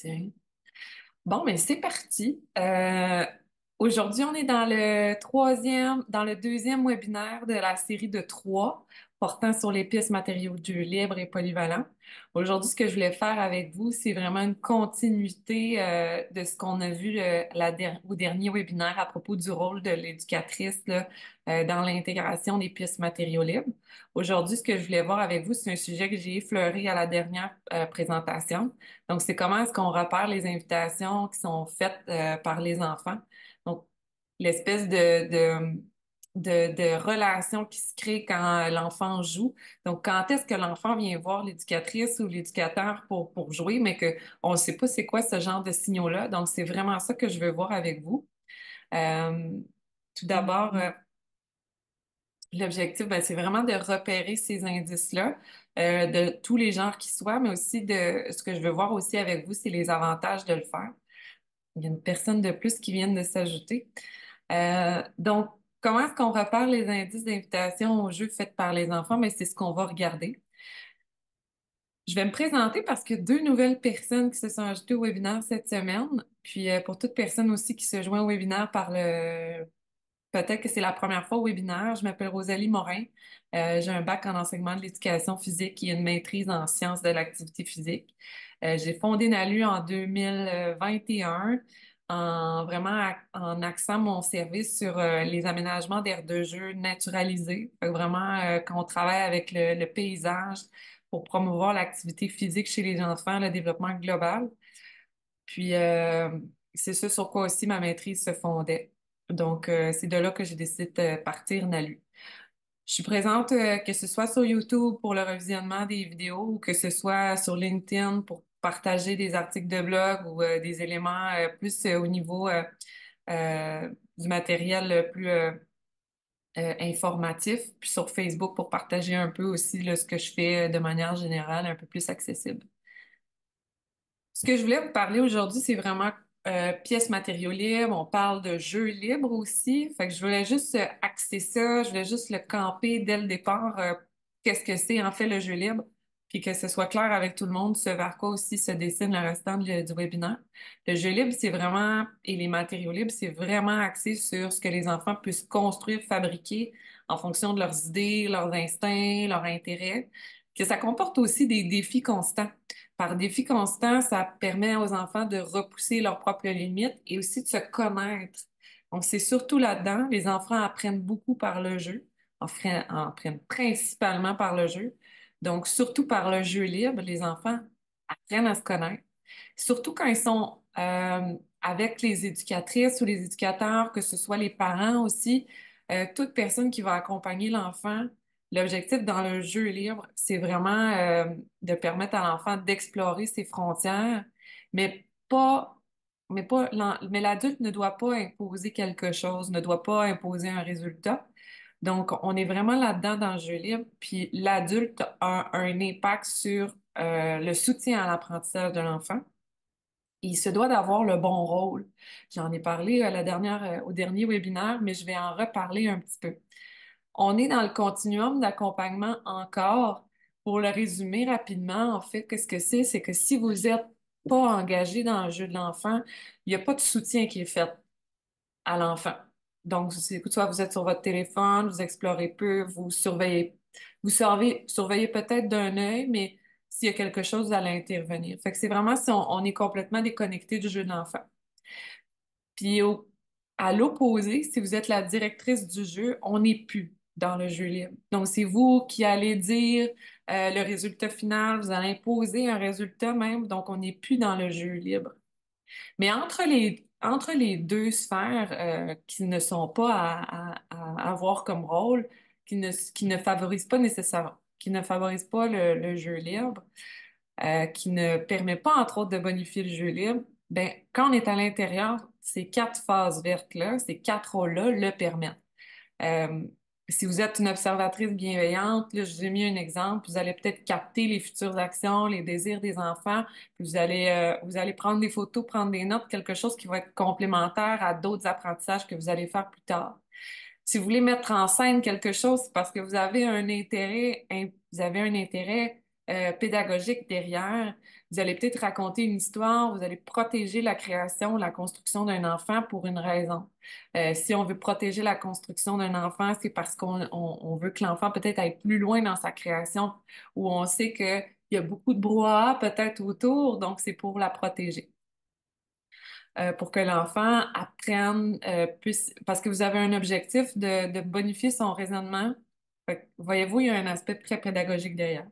Tiens. Bon, mais c'est parti. Aujourd'hui, on est dans le deuxième webinaire de la série de trois portant sur les pièces matériaux de jeu libres et polyvalents. Aujourd'hui, ce que je voulais faire avec vous, c'est vraiment une continuité de ce qu'on a vu au dernier webinaire à propos du rôle de l'éducatrice là, dans l'intégration des pièces matériaux libres. Aujourd'hui, ce que je voulais voir avec vous, c'est un sujet que j'ai effleuré à la dernière présentation. Donc, c'est comment est-ce qu'on repère les invitations qui sont faites par les enfants. Donc, l'espèce de relation qui se crée quand l'enfant joue. Donc, quand est-ce que l'enfant vient voir l'éducatrice ou l'éducateur pour jouer, mais que on ne sait pas c'est quoi ce genre de signaux-là. Donc, c'est vraiment ça que je veux voir avec vous. Euh, Tout d'abord, l'objectif, ben, c'est vraiment de repérer ces indices-là, de tous les genres qui soient, mais aussi de ce que je veux voir aussi avec vous, c'est les avantages de le faire. Il y a une personne de plus qui vient de s'ajouter. Donc, comment est-ce qu'on repère les indices d'invitation aux jeux faits par les enfants? Mais c'est ce qu'on va regarder. Je vais me présenter parce que deux nouvelles personnes qui se sont ajoutées au webinaire cette semaine. Puis pour toute personne aussi qui se joint au webinaire par le peut-être que c'est la première fois au webinaire. Je m'appelle Rosalie Morin. J'ai un bac en enseignement de l'éducation physique et une maîtrise en sciences de l'activité physique. J'ai fondé NALU en 2021 en en axant mon service sur les aménagements d'aires de jeu naturalisées. Fait que vraiment, quand on travaille avec le paysage pour promouvoir l'activité physique chez les enfants, le développement global. Puis, c'est ce sur quoi aussi ma maîtrise se fondait. Donc, c'est de là que j'ai décidé de partir NALU. Je suis présente, que ce soit sur YouTube pour le revisionnement des vidéos ou que ce soit sur LinkedIn pour partager des articles de blog ou des éléments plus au niveau du matériel plus informatif, puis sur Facebook pour partager un peu aussi là, ce que je fais de manière générale, un peu plus accessible. Ce que je voulais vous parler aujourd'hui, c'est vraiment pièces matériaux libres. On parle de jeux libres aussi. Fait que je voulais juste axer ça, je voulais juste le camper dès le départ. Qu'est-ce que c'est en fait le jeu libre? Puis que ce soit clair avec tout le monde, ce vers quoi aussi se dessine le restant du webinaire. Le jeu libre, c'est vraiment, et les matériaux libres, c'est vraiment axé sur ce que les enfants puissent construire, fabriquer en fonction de leurs idées, leurs instincts, leurs intérêts. Que ça comporte aussi des défis constants. Par défi constant, ça permet aux enfants de repousser leurs propres limites et aussi de se connaître. Donc, c'est surtout là-dedans. Les enfants apprennent beaucoup par le jeu, apprennent principalement par le jeu. Donc, surtout par le jeu libre, les enfants apprennent à se connaître. Surtout quand ils sont avec les éducatrices ou les éducateurs, que ce soit les parents aussi, toute personne qui va accompagner l'enfant. L'objectif dans le jeu libre, c'est vraiment de permettre à l'enfant d'explorer ses frontières, mais mais l'adulte ne doit pas imposer quelque chose, ne doit pas imposer un résultat. Donc, on est vraiment là-dedans dans le jeu libre, puis l'adulte a un impact sur le soutien à l'apprentissage de l'enfant. Il se doit d'avoir le bon rôle. J'en ai parlé au dernier webinaire, mais je vais en reparler un petit peu. On est dans le continuum d'accompagnement encore. Pour le résumer rapidement, en fait, qu'est-ce que c'est? C'est que si vous êtes pas engagé dans le jeu de l'enfant, il n'y a pas de soutien qui est fait à l'enfant. Donc, soit vous êtes sur votre téléphone, vous explorez peu, surveillez peut-être d'un œil, mais s'il y a quelque chose, vous allez intervenir. Fait que c'est vraiment si on est complètement déconnecté du jeu de l'enfant. Puis à l'opposé, si vous êtes la directrice du jeu, on n'est plus dans le jeu libre. Donc, c'est vous qui allez dire le résultat final, vous allez imposer un résultat même, donc on n'est plus dans le jeu libre. Mais entre les deux sphères qui ne sont pas à avoir comme rôle, qui ne favorisent pas nécessairement, qui ne favorisent pas le jeu libre, qui ne permet pas, entre autres, de bonifier le jeu libre, ben, quand on est à l'intérieur, ces quatre phases vertes-là, ces quatre rôles-là le permettent. Euh, Si vous êtes une observatrice bienveillante, là, je vous ai mis un exemple, vous allez peut-être capter les futures actions, les désirs des enfants, puis vous allez prendre des photos, prendre des notes, quelque chose qui va être complémentaire à d'autres apprentissages que vous allez faire plus tard. Si vous voulez mettre en scène quelque chose, c'est parce que vous avez un intérêt pédagogique derrière. vous allez peut-être raconter une histoire, vous allez protéger la création, la construction d'un enfant pour une raison. Si on veut protéger la construction d'un enfant, c'est parce qu'on veut que l'enfant peut-être aille plus loin dans sa création, ou on sait qu'il y a beaucoup de brouhaha peut-être autour, donc c'est pour la protéger. Pour que l'enfant apprenne, parce que vous avez un objectif de bonifier son raisonnement. Fait que, voyez-vous, il y a un aspect très pédagogique derrière.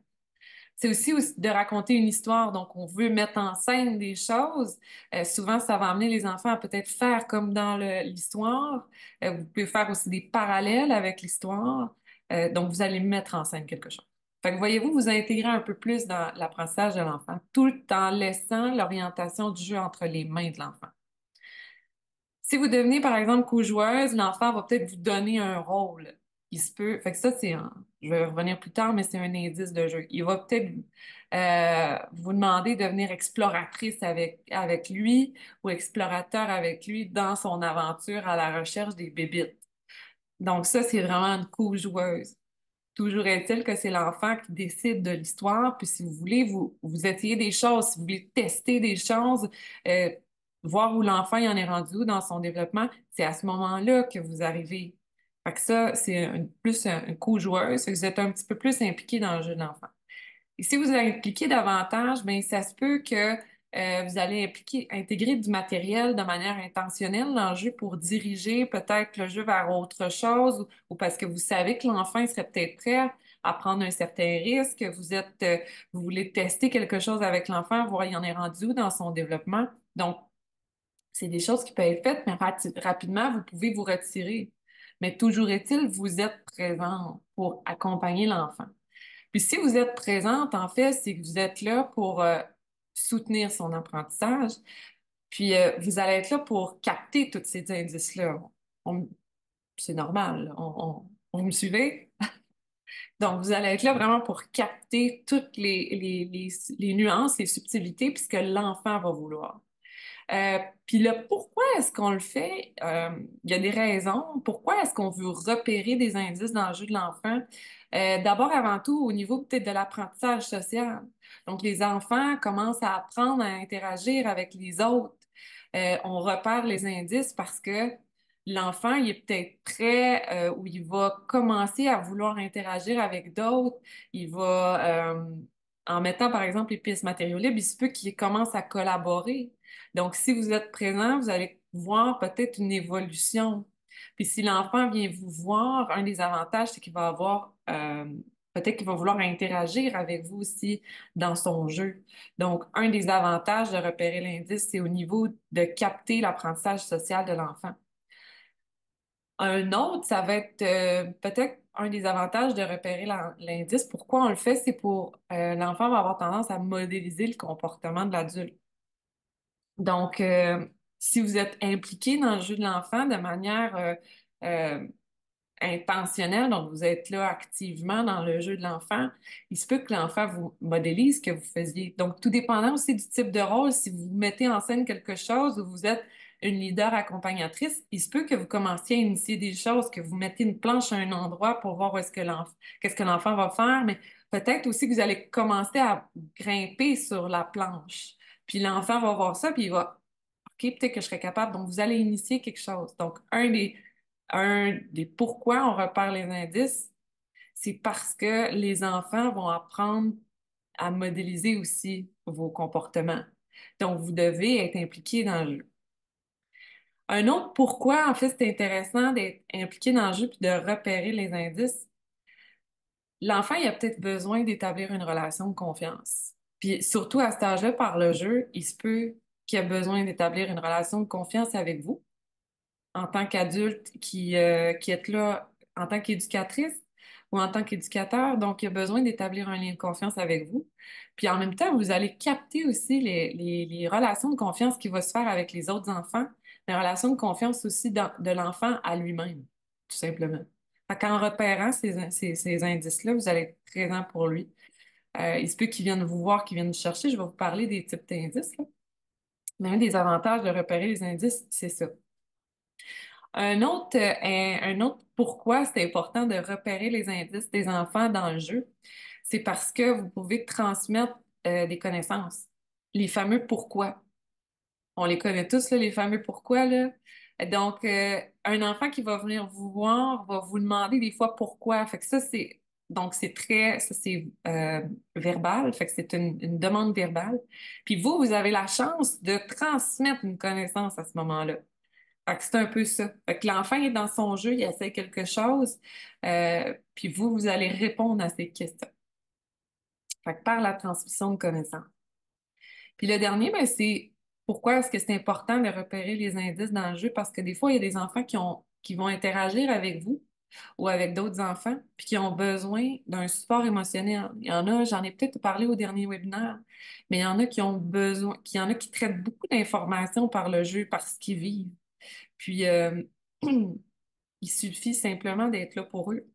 C'est aussi de raconter une histoire, donc on veut mettre en scène des choses. Souvent, ça va amener les enfants à peut-être faire comme dans l'histoire. Vous pouvez faire aussi des parallèles avec l'histoire. Donc, vous allez mettre en scène quelque chose. Fait que voyez-vous, vous intégrez un peu plus dans l'apprentissage de l'enfant, tout en laissant l'orientation du jeu entre les mains de l'enfant. Si vous devenez, par exemple, co-joueuse, l'enfant va peut-être vous donner un rôle. Il se peut. Fait que ça, je vais revenir plus tard, mais c'est un indice de jeu. Il va peut-être vous demander de devenir exploratrice avec lui ou explorateur avec lui dans son aventure à la recherche des bébites. Donc ça, c'est vraiment une co-joueuse. Toujours est-il que c'est l'enfant qui décide de l'histoire, puis si vous voulez, vous essayez des choses, si vous voulez tester des choses, euh, voir où l'enfant y en est rendu où dans son développement, c'est à ce moment-là que vous arrivez. Fait que ça, c'est plus un co-joueuse, fait que vous êtes un petit peu plus impliqué dans le jeu de l'enfant. Et si vous impliquez davantage, ben ça se peut que vous allez intégrer du matériel de manière intentionnelle dans le jeu pour diriger peut-être le jeu vers autre chose ou parce que vous savez que l'enfant il serait peut-être prêt à prendre un certain risque, vous voulez tester quelque chose avec l'enfant, voir il en est rendu où dans son développement. Donc, c'est des choses qui peuvent être faites, mais rapidement, vous pouvez vous retirer. Mais toujours est-il, vous êtes présent pour accompagner l'enfant. Puis si vous êtes présente, en fait, c'est que vous êtes là pour soutenir son apprentissage. Puis vous allez être là pour capter tous ces indices-là. On- c'est normal. Vous me suivez? Donc, vous allez être là vraiment pour capter toutes les nuances, les subtilités, puisque l'enfant va vouloir. Puis le pourquoi est-ce qu'on le fait? Il y a des raisons. Pourquoi est-ce qu'on veut repérer des indices dans le jeu de l'enfant? D'abord, avant tout, au niveau peut-être de l'apprentissage social. Donc, les enfants commencent à apprendre à interagir avec les autres. On repère les indices parce que l'enfant, il est peut-être prêt ou il va commencer à vouloir interagir avec d'autres. Il va, en mettant par exemple les pièces matériaux libres, il se peut qu'il commence à collaborer. Donc, si vous êtes présent, vous allez voir peut-être une évolution. Puis si l'enfant vient vous voir, un des avantages, c'est qu'il va avoir, peut-être qu'il va vouloir interagir avec vous aussi dans son jeu. Donc, un des avantages de repérer l'indice, c'est au niveau de capter l'apprentissage social de l'enfant. Un autre, ça va être peut-être un des avantages de repérer l'indice. Pourquoi on le fait? C'est pour l'enfant va avoir tendance à modéliser le comportement de l'adulte. Donc, si vous êtes impliqué dans le jeu de l'enfant de manière euh, intentionnelle, donc vous êtes là activement dans le jeu de l'enfant, il se peut que l'enfant vous modélise ce que vous faisiez. Donc, tout dépendant aussi du type de rôle, si vous mettez en scène quelque chose ou vous êtes une leader accompagnatrice, il se peut que vous commenciez à initier des choses, que vous mettez une planche à un endroit pour voir où est-ce que qu'est-ce que l'enfant va faire, mais peut-être aussi que vous allez commencer à grimper sur la planche. Puis l'enfant va voir ça, puis il va, OK, peut-être que je serais capable. Donc, vous allez initier quelque chose. Donc, un des pourquoi on repère les indices, c'est parce que les enfants vont apprendre à modéliser aussi vos comportements. Donc, vous devez être impliqué dans le jeu. Un autre pourquoi, en fait, c'est intéressant d'être impliqué dans le jeu puis de repérer les indices. L'enfant, il a peut-être besoin d'établir une relation de confiance. Puis surtout à cet âge-là, par le jeu, il se peut qu'il ait besoin d'établir une relation de confiance avec vous en tant qu'adulte qui êtes là en tant qu'éducatrice ou en tant qu'éducateur. Donc, il a besoin d'établir un lien de confiance avec vous. Puis en même temps, vous allez capter aussi les relations de confiance qui vont se faire avec les autres enfants, les relations de confiance aussi de l'enfant à lui-même, tout simplement. Fait qu'en repérant ces indices-là, vous allez être présent pour lui. Il se peut qu'il vienne vous voir, qu'il vienne vous chercher. Je vais vous parler des types d'indices, là. Mais un des avantages de repérer les indices, c'est ça. Un autre pourquoi c'est important de repérer les indices des enfants dans le jeu, c'est parce que vous pouvez transmettre des connaissances. les fameux pourquoi. On les connaît tous, là, les fameux pourquoi, là. Donc, un enfant qui va venir vous voir va vous demander des fois pourquoi. Fait que ça, donc c'est ça c'est verbal. Fait que c'est une demande verbale. Puis vous, vous avez la chance de transmettre une connaissance à ce moment-là. Fait que c'est un peu ça. Fait que l'enfant est dans son jeu, il essaie quelque chose, puis vous allez répondre à ces questions. Fait que par la transmission de connaissances. Puis le dernier, ben, c'est pourquoi est-ce que c'est important de repérer les indices dans le jeu? Parce que des fois, il y a des enfants qui vont interagir avec vous ou avec d'autres enfants, puis qui ont besoin d'un support émotionnel. Il y en a, j'en ai peut-être parlé au dernier webinaire, mais il y en a qui ont besoin, qu'il y en a qui traitent beaucoup d'informations par le jeu, par ce qu'ils vivent. Puis, il suffit simplement d'être là pour eux.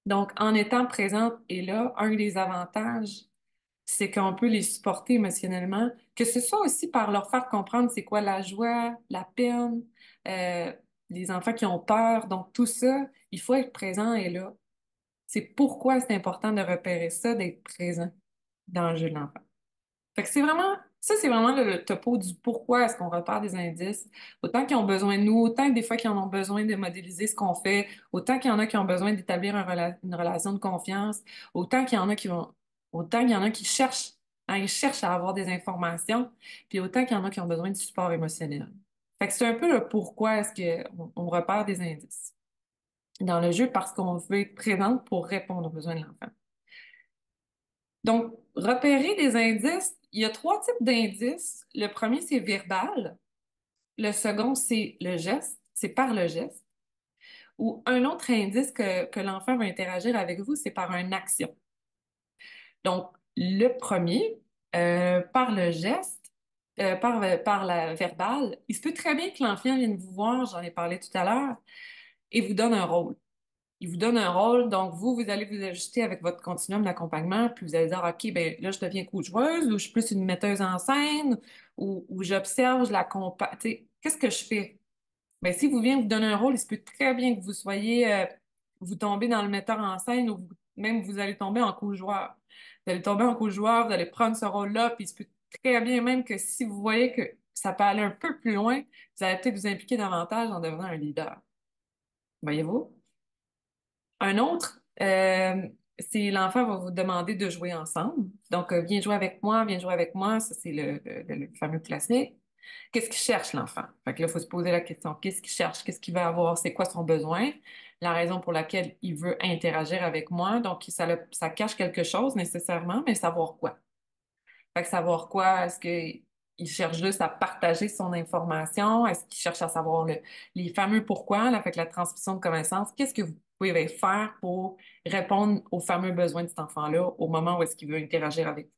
Donc, en étant présente et là, un des avantages, c'est qu'on peut les supporter émotionnellement, que ce soit aussi par leur faire comprendre c'est quoi la joie, la peine, euh, les enfants qui ont peur. Donc, tout ça, il faut être présent et là. C'est pourquoi c'est important de repérer ça, d'être présent dans le jeu de l'enfant. Fait que c'est vraiment le topo du pourquoi est-ce qu'on repère des indices. Autant qu'ils ont besoin de nous, autant que des fois qu'ils en ont besoin de modéliser ce qu'on fait, autant qu'il y en a qui ont besoin d'établir une relation de confiance, autant qu'il y en a qui vont, autant qu'il y en a qui cherchent, hein, ils cherchent à avoir des informations, puis autant qu'il y en a qui ont besoin de support émotionnel. Fait que c'est un peu le pourquoi est-ce qu'on repère des indices dans le jeu parce qu'on veut être présente pour répondre aux besoins de l'enfant. Donc, repérer des indices, il y a trois types d'indices. Le premier, c'est verbal. Le second, c'est le geste, c'est par le geste. Ou un autre indice que l'enfant va interagir avec vous, c'est par une action. Donc, le premier, par le geste, par la verbale, il se peut très bien que l'enfant vienne vous voir, j'en ai parlé tout à l'heure, et vous donne un rôle. Il vous donne un rôle, donc vous allez vous ajuster avec votre continuum d'accompagnement, puis vous allez dire, OK, ben là, je deviens coach-joueuse, ou je suis plus une metteuse en scène, ou j'observe, je l'accompagne. Tu sais, qu'est-ce que je fais? Ben, si vous venez vous donner un rôle, il se peut très bien que vous soyez, vous tombez dans le metteur en scène, ou même vous allez tomber en coach-joueur. Vous allez tomber en coach-joueur, vous allez prendre ce rôle-là, puis il se peut très bien même que si vous voyez que ça peut aller un peu plus loin, vous allez peut-être vous impliquer davantage en devenant un leader. Voyez-vous? Un autre, c'est l'enfant va vous demander de jouer ensemble. Donc, viens jouer avec moi, viens jouer avec moi. Ça, c'est le fameux classique. Qu'est-ce qu'il cherche, l'enfant? Fait que là, il faut se poser la question, qu'est-ce qu'il cherche? Qu'est-ce qu'il veut avoir? C'est quoi son besoin? La raison pour laquelle il veut interagir avec moi. Donc, ça cache quelque chose nécessairement, mais savoir quoi? Fait que savoir quoi? Est-ce qu'il cherche juste à partager son information? Est-ce qu'il cherche à savoir les fameux pourquoi? Là, fait que la transmission de connaissances, qu'est-ce que vous pouvez faire pour répondre aux fameux besoins de cet enfant-là au moment où est-ce qu'il veut interagir avec vous?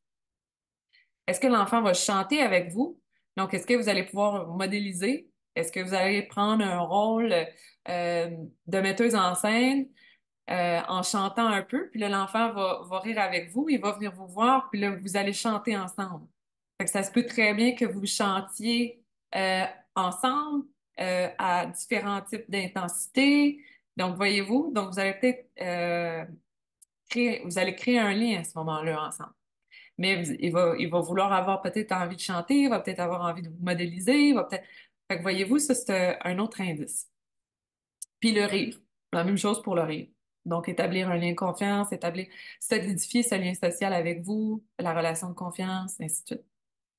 Est-ce que l'enfant va chanter avec vous? Donc, est-ce que vous allez pouvoir modéliser? Est-ce que vous allez prendre un rôle de metteuse en scène en chantant un peu, puis là, l'enfant va rire avec vous, il va venir vous voir, puis là, vous allez chanter ensemble. Fait que ça se peut très bien que vous chantiez ensemble à différents types d'intensité. Donc, voyez-vous, donc vous allez peut-être vous allez créer un lien à ce moment-là ensemble. Mais il va vouloir avoir peut-être envie de chanter, il va peut-être avoir envie de vous modéliser, il va peut-être. Fait que voyez-vous, ça, c'est un autre indice. Puis le rire. La même chose pour le rire. Donc, établir un lien de confiance, solidifier ce lien social avec vous, la relation de confiance, ainsi de suite.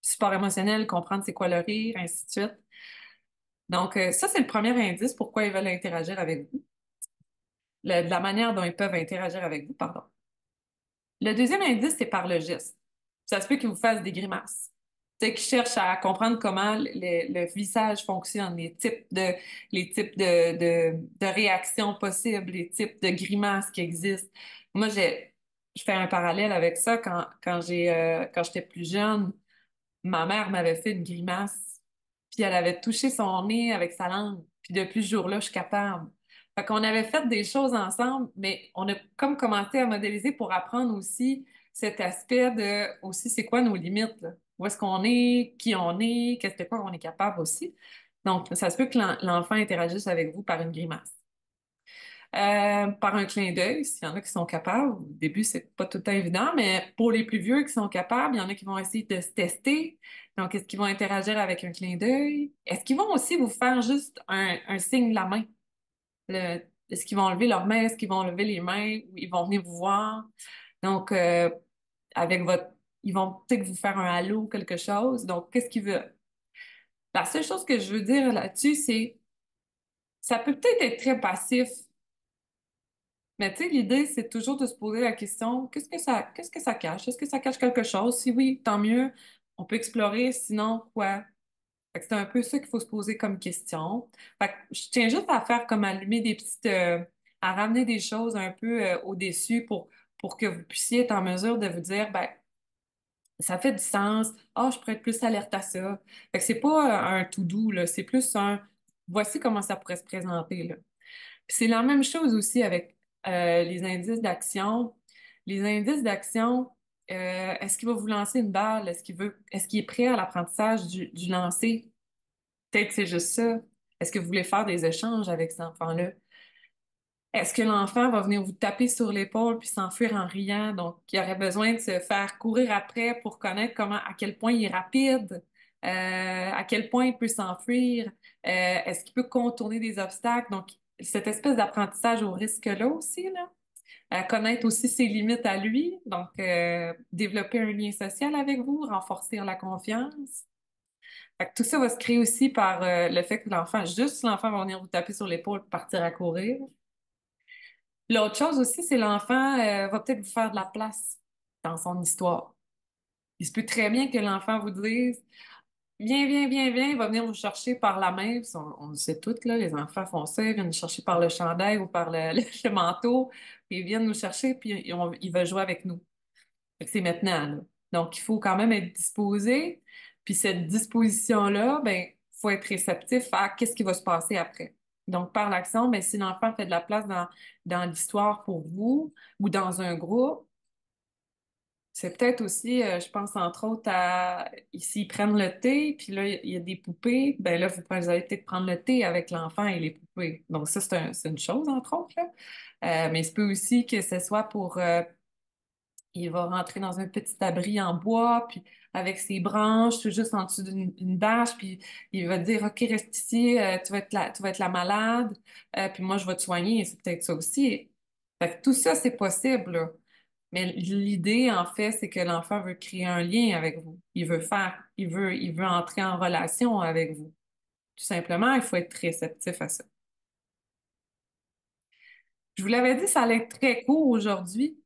Support émotionnel, comprendre c'est quoi le rire, ainsi de suite. Donc, ça, c'est le premier indice pourquoi ils veulent interagir avec vous. De la manière dont ils peuvent interagir avec vous, pardon. Le deuxième indice, c'est par le geste. Ça se peut qu'ils vous fassent des grimaces. Tu sais, qu'ils cherchent à comprendre comment le visage fonctionne, les types de réactions possibles, les types de grimaces qui existent. Moi, je fais un parallèle avec ça quand j'étais plus jeune. Ma mère m'avait fait une grimace, puis elle avait touché son nez avec sa langue. Puis depuis ce jour-là, je suis capable. Fait qu'on avait fait des choses ensemble, mais on a comme commencé à modéliser pour apprendre aussi cet aspect de aussi c'est quoi nos limites, là. Où est-ce qu'on est, qui on est, qu'est-ce de quoi on est capable aussi. Donc, ça se peut que l'enfant interagisse avec vous par une grimace. Par un clin d'œil, s'il y en a qui sont capables. Au début, c'est pas tout le temps évident, mais pour les plus vieux qui sont capables, il y en a qui vont essayer de se tester. Donc, est-ce qu'ils vont interagir avec un clin d'œil? Est-ce qu'ils vont aussi vous faire juste un signe de la main? Le- Est-ce qu'ils vont lever leurs mains? Est-ce qu'ils vont lever les mains? Ou ils vont venir vous voir? Donc, avec votre, ils vont peut-être vous faire un halo ou quelque chose. Donc, qu'est-ce qu'ils veulent? La seule chose que je veux dire là-dessus, c'est, ça peut peut-être être très passif, mais tu sais, l'idée, c'est toujours de se poser la question, qu'est-ce que ça cache? Est-ce que ça cache quelque chose? Si oui, tant mieux. On peut explorer, sinon, quoi? Fait que c'est un peu ça qu'il faut se poser comme question. Fait que je tiens juste à faire comme allumer des à ramener des choses un peu au-dessus pour que vous puissiez être en mesure de vous dire, ben, ça fait du sens. Ah, je pourrais être plus alerte à ça. Fait que c'est pas un tout doux, là. C'est plus voici comment ça pourrait se présenter, là. Puis c'est la même chose aussi avec les indices d'action. Les indices d'action, est-ce qu'il va vous lancer une balle? Est-ce qu'il est prêt à l'apprentissage du lancer? Peut-être c'est juste ça. Est-ce que vous voulez faire des échanges avec cet enfant-là? Est-ce que l'enfant va venir vous taper sur l'épaule puis s'enfuir en riant? Donc, il aurait besoin de se faire courir après pour connaître à quel point il est rapide, à quel point il peut s'enfuir, est-ce qu'il peut contourner des obstacles? Donc, cette espèce d'apprentissage au risque-là aussi, là. Connaître aussi ses limites à lui, donc développer un lien social avec vous, renforcer la confiance. Fait que tout ça va se créer aussi par le fait que l'enfant va venir vous taper sur l'épaule, partir à courir. L'autre chose aussi, c'est l'enfant va peut-être vous faire de la place dans son histoire. Il se peut très bien que l'enfant vous dise, viens, viens, viens, viens, il va venir vous chercher par la main. Puis on le sait toutes, là, les enfants font ça, ils viennent nous chercher par le chandail ou par le manteau, puis ils viennent nous chercher, puis ils veulent jouer avec nous. Fait que c'est maintenant, là. Donc, il faut quand même être disposé. Puis cette disposition-là, ben, faut être réceptif à qu'est-ce qui va se passer après. Donc, par l'action, ben, si l'enfant fait de la place dans l'histoire pour vous ou dans un groupe, c'est peut-être aussi, je pense entre autres à, ici, ils prennent le thé, puis là, il y a des poupées, ben là, vous allez peut-être prendre le thé avec l'enfant et les poupées. Donc, ça, c'est une chose, entre autres, là. Mais il se peut aussi que ce soit pour il va rentrer dans un petit abri en bois, puis avec ses branches, tout juste en dessous d'une bâche, puis il va te dire, OK, reste ici, tu vas être la malade, puis moi, je vais te soigner. C'est peut-être ça aussi. Fait que tout ça, c'est possible, là. Mais l'idée, en fait, c'est que l'enfant veut créer un lien avec vous. Il veut entrer en relation avec vous. Tout simplement, il faut être réceptif à ça. Je vous l'avais dit, ça allait être très court aujourd'hui,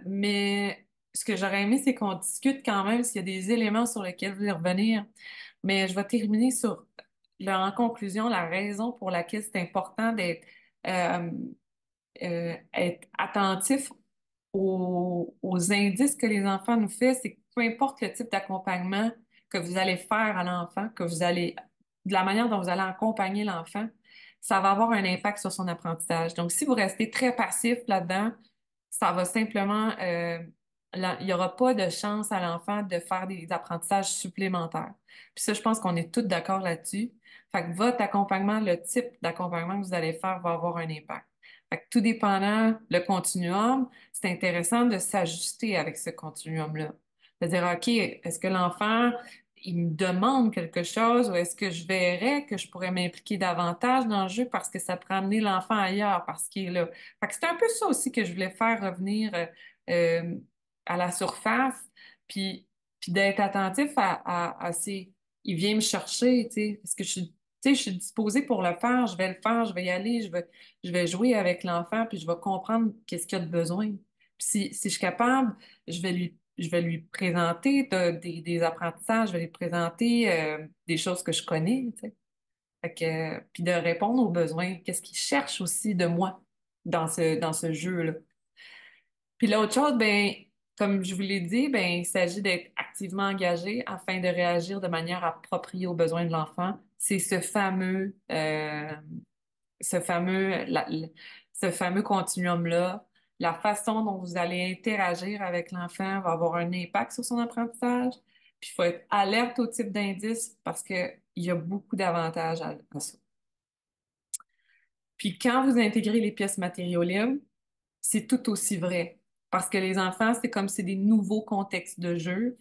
mais ce que j'aurais aimé, c'est qu'on discute quand même s'il y a des éléments sur lesquels vous voulez revenir. Mais je vais terminer en conclusion, la raison pour laquelle c'est important euh, être attentif aux indices que les enfants nous font, c'est que peu importe le type d'accompagnement que vous allez faire à l'enfant, de la manière dont vous allez accompagner l'enfant, ça va avoir un impact sur son apprentissage. Donc, si vous restez très passif là-dedans, ça va simplement, il n'y aura pas de chance à l'enfant de faire des apprentissages supplémentaires. Puis ça, je pense qu'on est tous d'accord là-dessus. Fait que votre accompagnement, le type d'accompagnement que vous allez faire va avoir un impact. Fait que tout dépendant le continuum, c'est intéressant de s'ajuster avec ce continuum-là. De dire, OK, est-ce que l'enfant, il me demande quelque chose ou est-ce que je verrais que je pourrais m'impliquer davantage dans le jeu parce que ça pourrait amener l'enfant ailleurs parce qu'il est là. Fait que c'est un peu ça aussi que je voulais faire revenir euh, à la surface, puis, puis d'être attentif à ces... Il vient me chercher, tu sais, parce que tu sais, je suis disposée pour le faire, je vais le faire, je vais y aller, je vais jouer avec l'enfant, puis je vais comprendre qu'est-ce qu'il a de besoin. Puis si je suis capable, je vais lui présenter des apprentissages, je vais lui présenter des choses que je connais, tu sais. Fait que, puis de répondre aux besoins, qu'est-ce qu'il cherche aussi de moi dans ce jeu-là. Puis l'autre chose, ben, comme je vous l'ai dit, ben, il s'agit d'être activement engagé afin de réagir de manière appropriée aux besoins de l'enfant. C'est ce fameux, ce fameux continuum-là. La façon dont vous allez interagir avec l'enfant va avoir un impact sur son apprentissage. Puis il faut être alerte au type d'indice parce que il y a beaucoup d'avantages à ça. Puis quand vous intégrez les pièces matériaux libres, c'est tout aussi vrai. Parce que les enfants, c'est comme c'est des nouveaux contextes de jeu.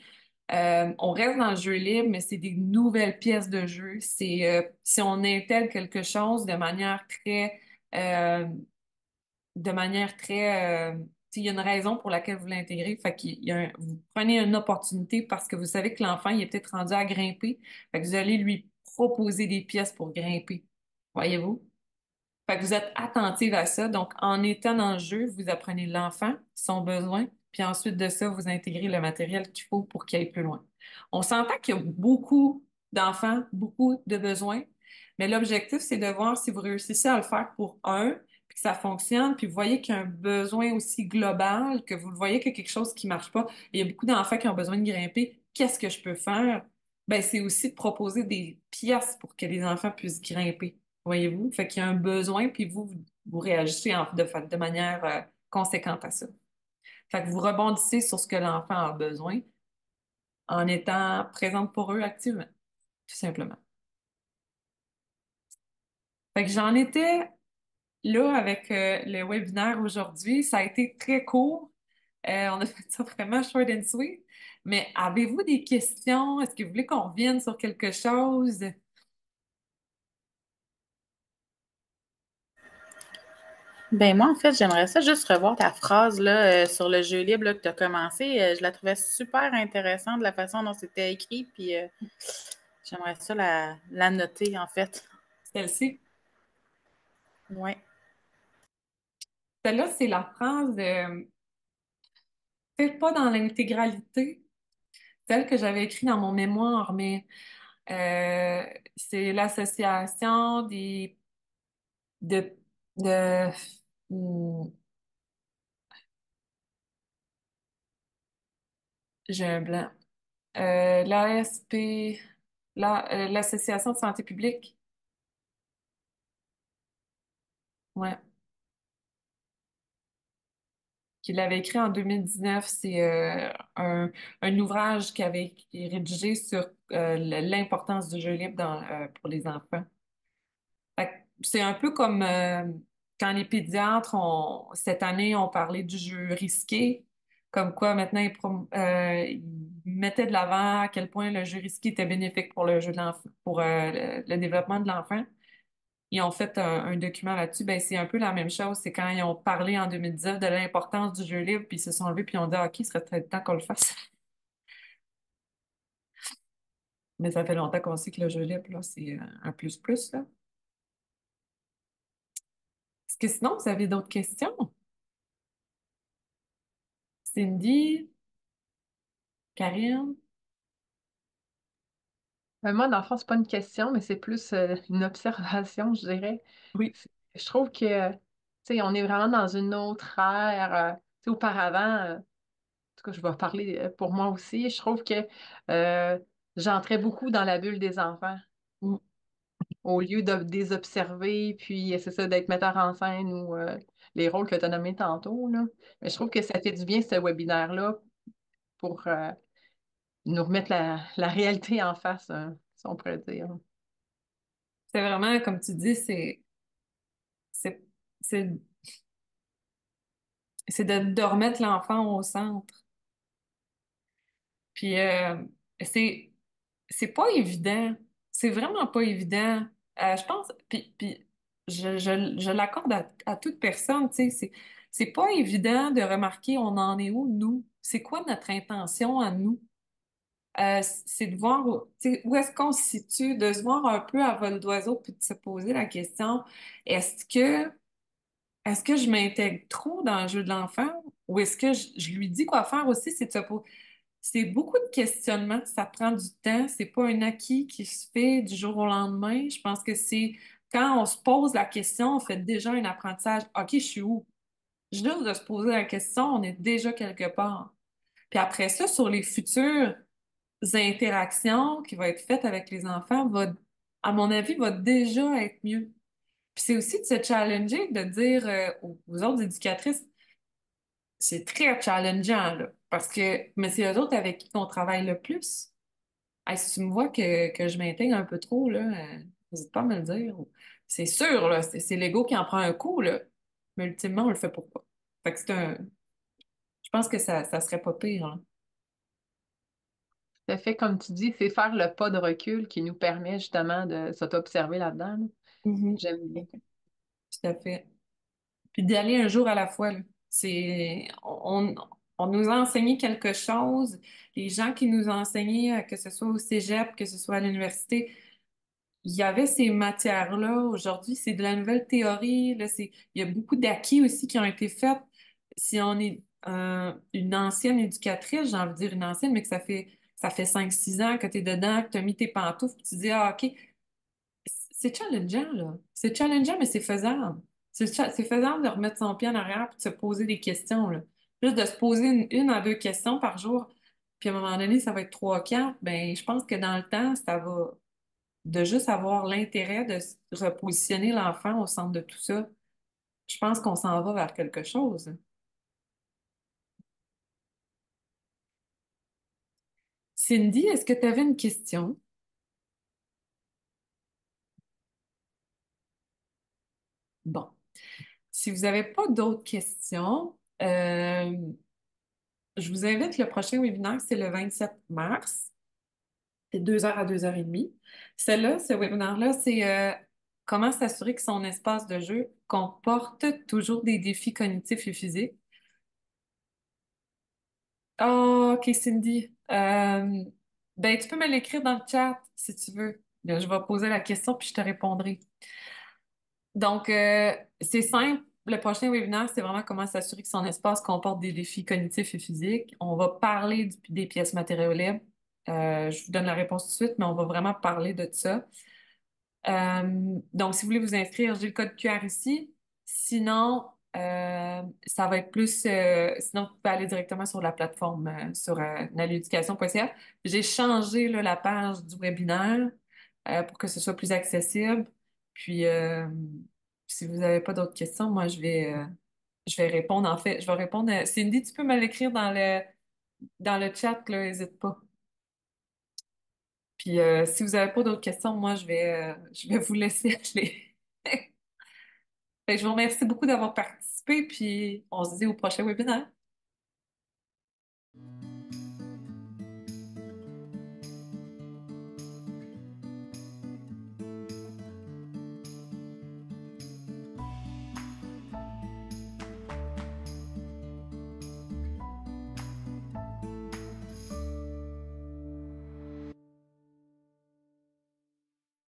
On reste dans le jeu libre, mais c'est des nouvelles pièces de jeu. C'est si on intègre quelque chose de manière très, il y a une raison pour laquelle vous l'intégrez. Fait qu'il y a vous prenez une opportunité parce que vous savez que l'enfant, il est peut-être rendu à grimper. Fait que vous allez lui proposer des pièces pour grimper. Voyez-vous? Fait que vous êtes attentive à ça. Donc, en étant dans le jeu, vous apprenez l'enfant, son besoin, puis ensuite de ça, vous intégrez le matériel qu'il faut pour qu'il aille plus loin. On s'entend qu'il y a beaucoup d'enfants, beaucoup de besoins, mais l'objectif, c'est de voir si vous réussissez à le faire pour un, puis que ça fonctionne, puis vous voyez qu'il y a un besoin aussi global, que vous le voyez qu'il y a quelque chose qui marche pas. Il y a beaucoup d'enfants qui ont besoin de grimper. Qu'est-ce que je peux faire? Ben, c'est aussi de proposer des pièces pour que les enfants puissent grimper. Voyez-vous? Fait qu'il y a un besoin, puis vous réagissez de manière conséquente à ça. Fait que vous rebondissez sur ce que l'enfant a besoin en étant présente pour eux activement, tout simplement. Fait que j'en étais là avec le webinaire aujourd'hui. Ça a été très court. On a fait ça vraiment short and sweet. Mais avez-vous des questions? Est-ce que vous voulez qu'on revienne sur quelque chose? Ben moi, en fait, j'aimerais ça juste revoir ta phrase là, sur le jeu libre là, que tu as commencé. Je la trouvais super intéressante de la façon dont c'était écrit, puis j'aimerais ça la noter, en fait. Celle-ci. Ouais. Celle-là, c'est la phrase, peut-être pas dans l'intégralité, celle que j'avais écrite dans mon mémoire, mais euh, c'est l'association de, de, hmm, j'ai un blanc. L'ASP, l'Association de santé publique. Ouais. Qui l'avait écrit en 2019. C'est un ouvrage qui avait été rédigé sur l'importance du jeu libre pour les enfants. Fait que c'est un peu comme quand les pédiatres cette année ont parlé du jeu risqué, comme quoi maintenant ils mettaient de l'avant à quel point le jeu risqué était bénéfique pour le jeu de l'enfant, pour le développement de l'enfant. Ils ont fait un document là-dessus. Ben, c'est un peu la même chose. C'est quand ils ont parlé en 2019 de l'importance du jeu libre, puis ils se sont levés puis ils ont dit, ah, OK, il serait peut-être temps qu'on le fasse. Mais ça fait longtemps qu'on sait que le jeu libre, là, c'est un plus-plus, là. Est-ce que sinon, vous avez d'autres questions? Cindy, Karine? Moi, dans le fond, c'est pas une question, mais c'est plus une observation, je dirais. Oui. Je trouve que, tu sais, on est vraiment dans une autre ère. Tu sais, auparavant, en tout cas, je vais parler pour moi aussi, je trouve que euh, j'entrais beaucoup dans la bulle des enfants Mm. au lieu de les observer, puis c'est ça, d'être metteur en scène ou les rôles que tu as nommés tantôt, là. Mais je trouve que ça fait du bien, ce webinaire-là, pour nous remettre la réalité en face, si on pourrait dire. C'est vraiment, comme tu dis, c'est, c'est, c'est de remettre l'enfant au centre. Puis, c'est, c'est pas évident. C'est vraiment pas évident. Je pense, puis je l'accorde à toute personne, tu sais, c'est pas évident de remarquer on en est où, nous. C'est quoi notre intention à nous? C'est de voir, tu sais, où est-ce qu'on se situe, de se voir un peu à vol d'oiseau, puis de se poser la question, est-ce que, est-ce que je m'intègre trop dans le jeu de l'enfant ou est-ce que je lui dis quoi faire aussi, c'est de se poser. C'est beaucoup de questionnements, ça prend du temps, c'est pas un acquis qui se fait du jour au lendemain. Je pense que c'est quand on se pose la question, on fait déjà un apprentissage. OK, je suis où? Juste de se poser la question, on est déjà quelque part. Puis après ça, sur les futures interactions qui vont être faites avec les enfants, à mon avis, va déjà être mieux. Puis c'est aussi de se challenger, de dire aux autres éducatrices, c'est très challengeant, là, parce que, mais c'est eux autres avec qui on travaille le plus. Hey, si tu me vois que je m'intègre un peu trop, là, n'hésite pas à me le dire. c'est sûr, là, c'est l'ego qui en prend un coup, là. Mais ultimement, on le fait pour pas. Fait que je pense que ça serait pas pire, hein. Ça fait, comme tu dis, c'est faire le pas de recul qui nous permet justement de s'auto-observer là-dedans, là. Mhm. J'aime bien. Tout à fait. Puis d'y aller un jour à la fois, là. On nous a enseigné quelque chose. Les gens qui nous ont enseigné, que ce soit au cégep, que ce soit à l'université, il y avait ces matières-là. Aujourd'hui, c'est de la nouvelle théorie. Là, il y a beaucoup d'acquis aussi qui ont été faits. Si on est une ancienne éducatrice, j'ai envie de dire une ancienne, mais que ça fait 5 6 ans que tu es dedans, que tu as mis tes pantoufles, puis tu dis, ah, OK, c'est challengeant, là. C'est challengeant, mais c'est faisable. C'est faisable de remettre son pied en arrière puis de se poser des questions, là. Juste de se poser une à deux questions par jour, puis à un moment donné, ça va être trois, quatre. Ben, je pense que dans le temps, ça va de juste avoir l'intérêt de repositionner l'enfant au centre de tout ça. Je pense qu'on s'en va vers quelque chose. Cindy, est-ce que tu avais une question? Bon. Si vous n'avez pas d'autres questions, je vous invite, le prochain webinaire, c'est le 27 mars. C'est 2 heures à 2 heures et demie. Celle-là, ce webinaire-là, c'est comment s'assurer que son espace de jeu comporte toujours des défis cognitifs et physiques. Oh, OK, Cindy. Ben, tu peux me l'écrire dans le chat si tu veux. Là, je vais poser la question puis je te répondrai. Donc, c'est simple. Le prochain webinaire, c'est vraiment comment s'assurer que son espace comporte des défis cognitifs et physiques. On va parler des pièces matérielles. Je vous donne la réponse tout de suite, mais on va vraiment parler de ça. Donc, si vous voulez vous inscrire, j'ai le code QR ici. Sinon, ça va être plus. Sinon, vous pouvez aller directement sur la plateforme, sur naluéducation.ca. J'ai changé là, la page du webinaire pour que ce soit plus accessible. Puis, si vous n'avez pas d'autres questions, moi, je vais répondre. En fait, je vais répondre. Cindy, tu peux me l'écrire dans le chat, là, n'hésite pas. Puis, si vous n'avez pas d'autres questions, moi, je vais vous laisser aller. Fait que je vous remercie beaucoup d'avoir participé, puis on se dit au prochain webinaire.